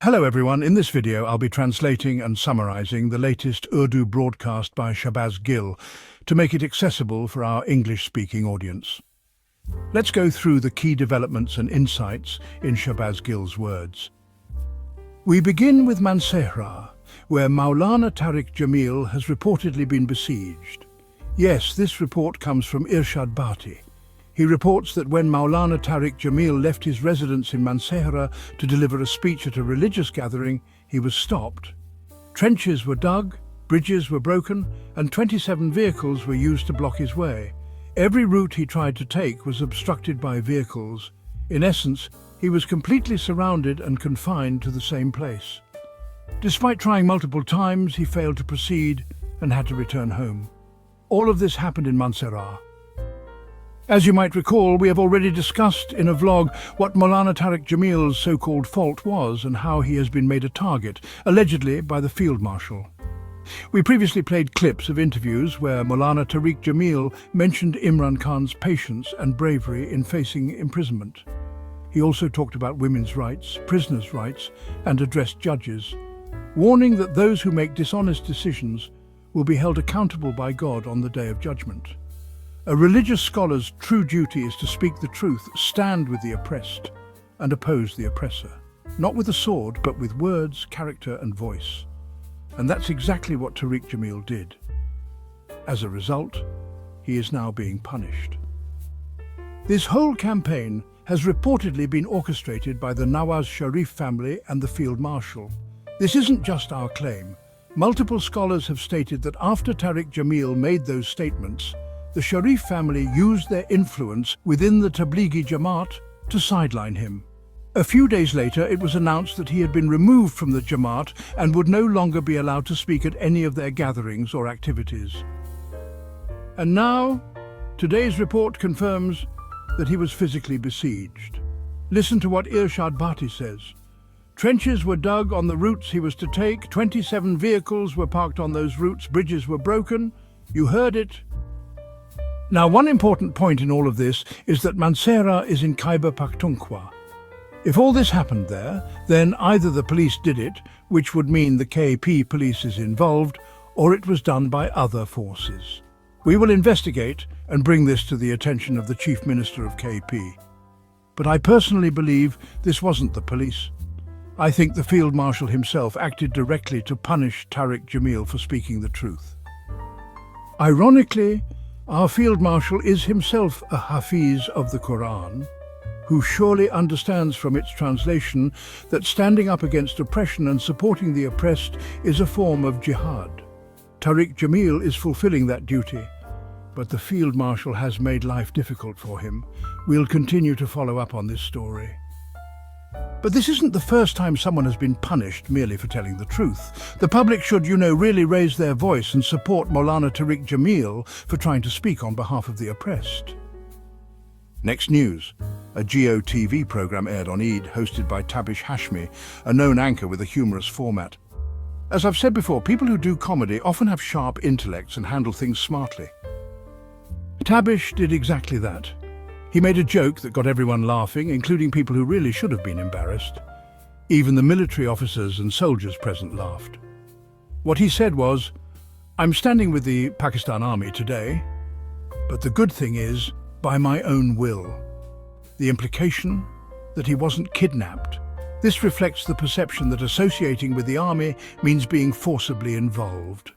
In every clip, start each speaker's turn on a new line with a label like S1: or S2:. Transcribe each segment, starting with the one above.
S1: Hello everyone, in this video I'll be translating and summarizing the latest Urdu broadcast by Shahbaz Gill to make it accessible for our English-speaking audience. Let's go through the key developments and insights in Shahbaz Gill's words. We begin with Mansehra, where Molana Tariq Jamil has reportedly been besieged. Yes, this report comes from Arshad. He reports that when Molana Tariq Jamil left his residence in Mansehra to deliver a speech at a religious gathering, he was stopped. Trenches were dug, bridges were broken, and 27 vehicles were used to block his way. Every route he tried to take was obstructed by vehicles. In essence, he was completely surrounded and confined to the same place. Despite trying multiple times, he failed to proceed and had to return home. All of this happened in Mansehra. As you might recall, we have already discussed in a vlog what Molana Tariq Jamil's so-called fault was and how he has been made a target, allegedly by the Field Marshal. We previously played clips of interviews where Molana Tariq Jamil mentioned Imran Khan's patience and bravery in facing imprisonment. He also talked about women's rights, prisoners' rights, and addressed judges, warning that those who make dishonest decisions will be held accountable by God on the Day of Judgment. A religious scholar's true duty is to speak the truth, stand with the oppressed, and oppose the oppressor. Not with a sword, but with words, character, and voice. And that's exactly what Tariq Jamil did. As a result, he is now being punished. This whole campaign has reportedly been orchestrated by the Nawaz Sharif family and the Field Marshal. This isn't just our claim. Multiple scholars have stated that after Tariq Jamil made those statements, the Sharif family used their influence within the Tablighi Jamaat to sideline him. A few days later, it was announced that he had been removed from the Jamaat and would no longer be allowed to speak at any of their gatherings or activities. And now, today's report confirms that he was physically besieged. Listen to what Arshad says. Trenches were dug on the routes he was to take, 27 vehicles were parked on those routes, bridges were broken. You heard it. Now, one important point in all of this is that Mansehra is in Khyber Pakhtunkhwa. If all this happened there, then either the police did it, which would mean the KP police is involved, or it was done by other forces. We will investigate and bring this to the attention of the Chief Minister of KP. But I personally believe this wasn't the police. I think the Field Marshal himself acted directly to punish Tariq Jamil for speaking the truth. Ironically, our Field Marshal is himself a Hafiz of the Quran, who surely understands from its translation that standing up against oppression and supporting the oppressed is a form of jihad. Tariq Jamil is fulfilling that duty, but the Field Marshal has made life difficult for him. We'll continue to follow up on this story. But this isn't the first time someone has been punished merely for telling the truth. The public should, really raise their voice and support Molana Tariq Jamil for trying to speak on behalf of the oppressed. Next news. A GO-TV program aired on Eid, hosted by Tabish Hashmi, a known anchor with a humorous format. As I've said before, people who do comedy often have sharp intellects and handle things smartly. Tabish did exactly that. He made a joke that got everyone laughing, including people who really should have been embarrassed. Even the military officers and soldiers present laughed. What he said was, "I'm standing with the Pakistan army today, but the good thing is, by my own will." The implication that he wasn't kidnapped. This reflects the perception that associating with the army means being forcibly involved.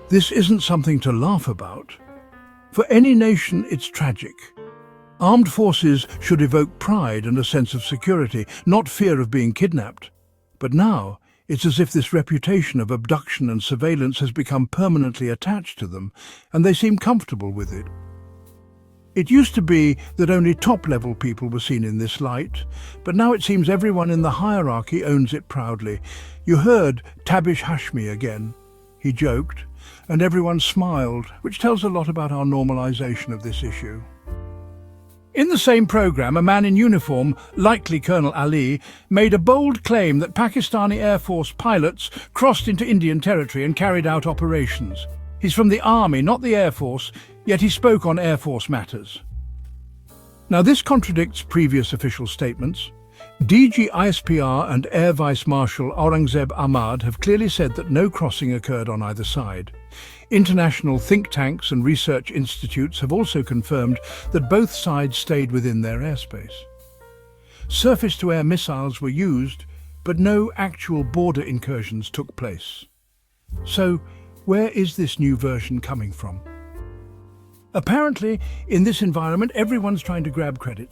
S1: This isn't something to laugh about. For any nation, it's tragic. Armed forces should evoke pride and a sense of security, not fear of being kidnapped. But now, it's as if this reputation of abduction and surveillance has become permanently attached to them, and they seem comfortable with it. It used to be that only top-level people were seen in this light, but now it seems everyone in the hierarchy owns it proudly. You heard Tabish Hashmi again. He joked, and everyone smiled, which tells a lot about our normalization of this issue. In the same program, a man in uniform, likely Colonel Ali, made a bold claim that Pakistani Air Force pilots crossed into Indian territory and carried out operations. He's from the Army, not the Air Force, yet he spoke on Air Force matters. Now, this contradicts previous official statements. DG ISPR and Air Vice Marshal Aurangzeb Ahmad have clearly said that no crossing occurred on either side. International think tanks and research institutes have also confirmed that both sides stayed within their airspace. Surface-to-air missiles were used, but no actual border incursions took place. So, where is this new version coming from? Apparently, in this environment, everyone's trying to grab credit.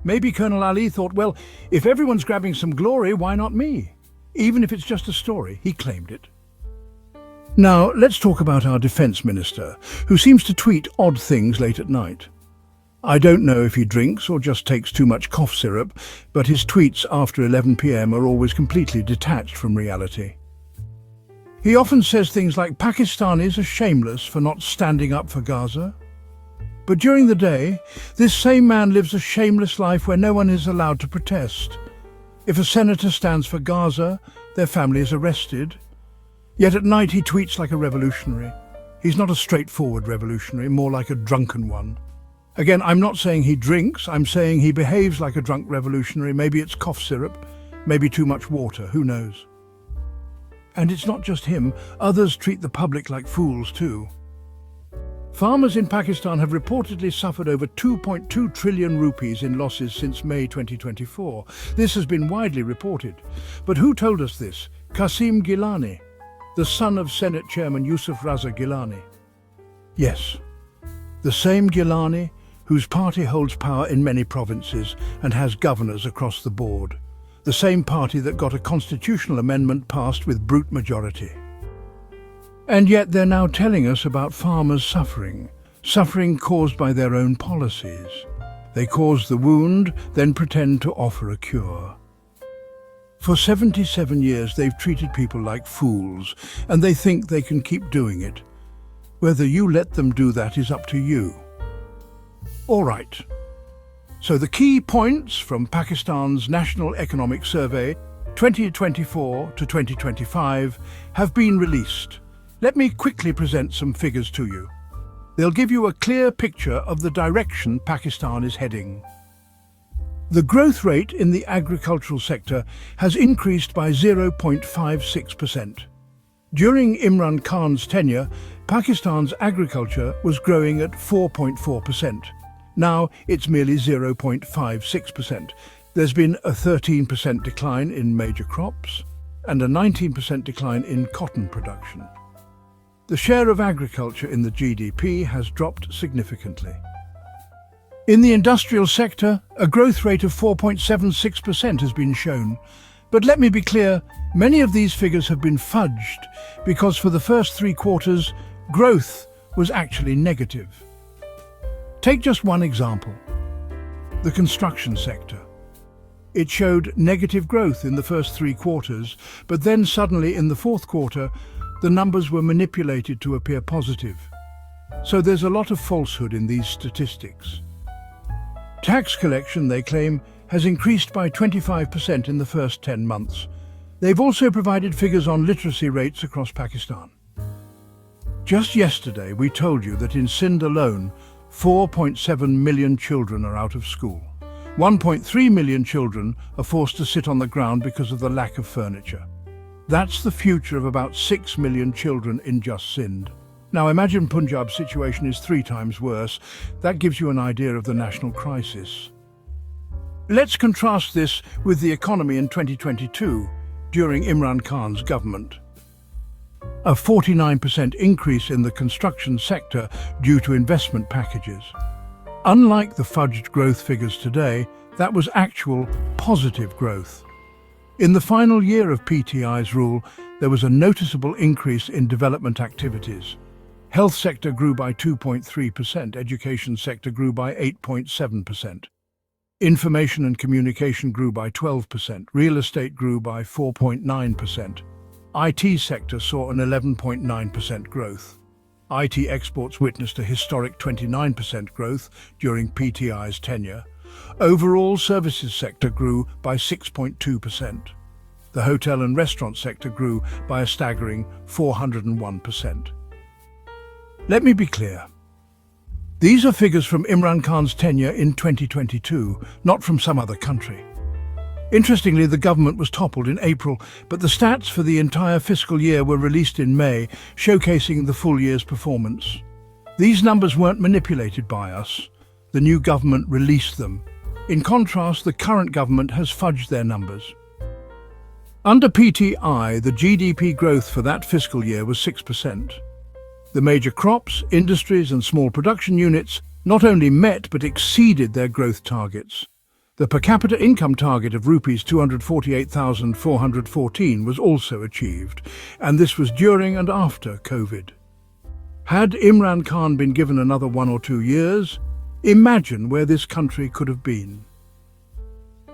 S1: Maybe Colonel Ali thought, well, if everyone's grabbing some glory, why not me? Even if it's just a story, he claimed it. Now, let's talk about our defense minister, who seems to tweet odd things late at night. I don't know if he drinks or just takes too much cough syrup, but his tweets after 11 p.m. are always completely detached from reality. He often says things like Pakistanis are shameless for not standing up for Gaza. But during the day, this same man lives a shameless life where no one is allowed to protest. If a senator stands for Gaza, their family is arrested. Yet at night he tweets like a revolutionary. He's not a straightforward revolutionary, more like a drunken one. Again, I'm not saying he drinks, I'm saying he behaves like a drunk revolutionary. Maybe it's cough syrup, maybe too much water, who knows? And it's not just him, others treat the public like fools too. Farmers in Pakistan have reportedly suffered over 2.2 trillion rupees in losses since May 2024. This has been widely reported. But who told us this? Qasim Gilani, the son of Senate Chairman Yusuf Raza Gilani. Yes, the same Gilani whose party holds power in many provinces and has governors across the board. The same party that got a constitutional amendment passed with brute majority. And yet they're now telling us about farmers suffering caused by their own policies. They cause the wound, then pretend to offer a cure. For 77 years they've treated people like fools, and they think they can keep doing it. Whether you let them do that is up to you. All right. So the key points from Pakistan's National Economic Survey 2024 to 2025 have been released. Let me quickly present some figures to you. They'll give you a clear picture of the direction Pakistan is heading. The growth rate in the agricultural sector has increased by 0.56%. During Imran Khan's tenure, Pakistan's agriculture was growing at 4.4%. Now it's merely 0.56%. There's been a 13% decline in major crops and a 19% decline in cotton production. The share of agriculture in the GDP has dropped significantly. In the industrial sector, a growth rate of 4.76% has been shown. But let me be clear, many of these figures have been fudged because for the first 3 quarters, growth was actually negative. Take just one example, the construction sector. It showed negative growth in the first 3 quarters, but then suddenly in the 4th quarter, the numbers were manipulated to appear positive. So there's a lot of falsehood in these statistics. Tax collection, they claim, has increased by 25% in the first 10 months. They've also provided figures on literacy rates across Pakistan. Just yesterday, we told you that in Sindh alone, 4.7 million children are out of school. 1.3 million children are forced to sit on the ground because of the lack of furniture. That's the future of about 6 million children in just Sindh. Now imagine Punjab's situation is 3 times worse. That gives you an idea of the national crisis. Let's contrast this with the economy in 2022, during Imran Khan's government. A 49% increase in the construction sector due to investment packages. Unlike the fudged growth figures today, that was actual positive growth. In the final year of PTI's rule, there was a noticeable increase in development activities. Health sector grew by 2.3%, education sector grew by 8.7%. Information and communication grew by 12%, real estate grew by 4.9%. IT sector saw an 11.9% growth. IT exports witnessed a historic 29% growth during PTI's tenure. Overall, services sector grew by 6.2%. The hotel and restaurant sector grew by a staggering 401%. Let me be clear. These are figures from Imran Khan's tenure in 2022, not from some other country. Interestingly, the government was toppled in April, but the stats for the entire fiscal year were released in May, showcasing the full year's performance. These numbers weren't manipulated by us. The new government released them. In contrast, the current government has fudged their numbers. Under PTI, the GDP growth for that fiscal year was 6%. The major crops, industries and small production units not only met but exceeded their growth targets. The per capita income target of rupees 248,414 was also achieved, and this was during and after COVID. Had Imran Khan been given another 1 or 2 years, imagine where this country could have been.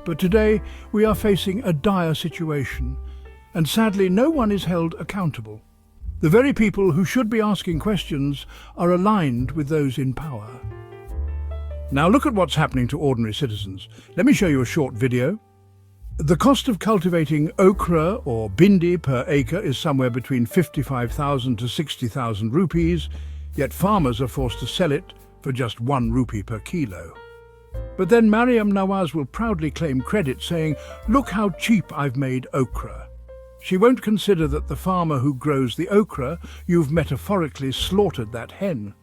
S1: But today we are facing a dire situation, and sadly no one is held accountable. The very people who should be asking questions are aligned with those in power. Now look at what's happening to ordinary citizens. Let me show you a short video. The cost of cultivating okra or bindi per acre is somewhere between 55,000 to 60,000 rupees, yet farmers are forced to sell it for just 1 rupee per kilo. But then Mariam Nawaz will proudly claim credit, saying, "Look how cheap I've made okra." She won't consider that the farmer who grows the okra, you've metaphorically slaughtered that hen.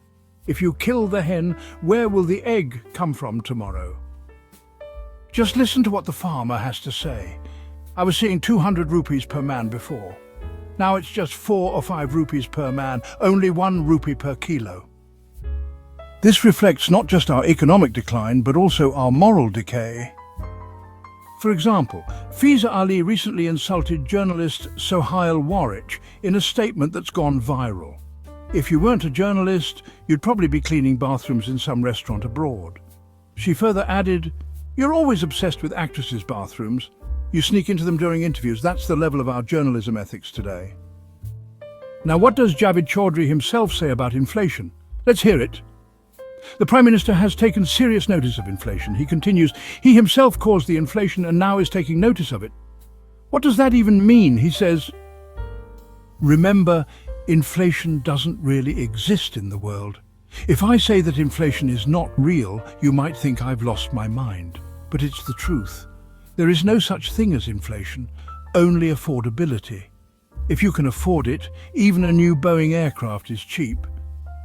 S1: If you kill the hen, where will the egg come from tomorrow? Just listen to what the farmer has to say. I was seeing 200 rupees per man before. Now it's just 4 or 5 rupees per man, only 1 rupee per kilo. This reflects not just our economic decline, but also our moral decay. For example, Fiza Ali recently insulted journalist Sohail Warich in a statement that's gone viral. If you weren't a journalist, you'd probably be cleaning bathrooms in some restaurant abroad. She further added, "You're always obsessed with actresses' bathrooms. You sneak into them during interviews. That's the level of our journalism ethics today." Now, what does Javed Chaudhry himself say about inflation? Let's hear it. The Prime Minister has taken serious notice of inflation. He continues, he himself caused the inflation and now is taking notice of it. What does that even mean? He says, "Remember, inflation doesn't really exist in the world. If I say that inflation is not real, you might think I've lost my mind. But it's the truth. There is no such thing as inflation, only affordability. If you can afford it, even a new Boeing aircraft is cheap.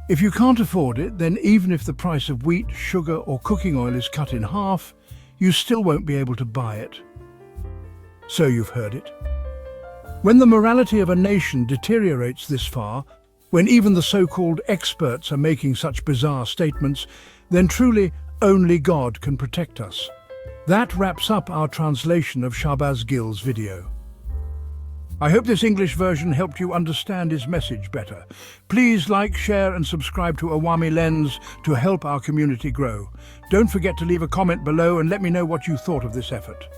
S1: If you can't afford it, then even if the price of wheat, sugar or cooking oil is cut in half, you still won't be able to buy it." So you've heard it. When the morality of a nation deteriorates this far, when even the so-called experts are making such bizarre statements, then truly only God can protect us. That wraps up our translation of Shahbaz Gill's video. I hope this English version helped you understand his message better. Please like, share and subscribe to Awami Lens to help our community grow. Don't forget to leave a comment below and let me know what you thought of this effort.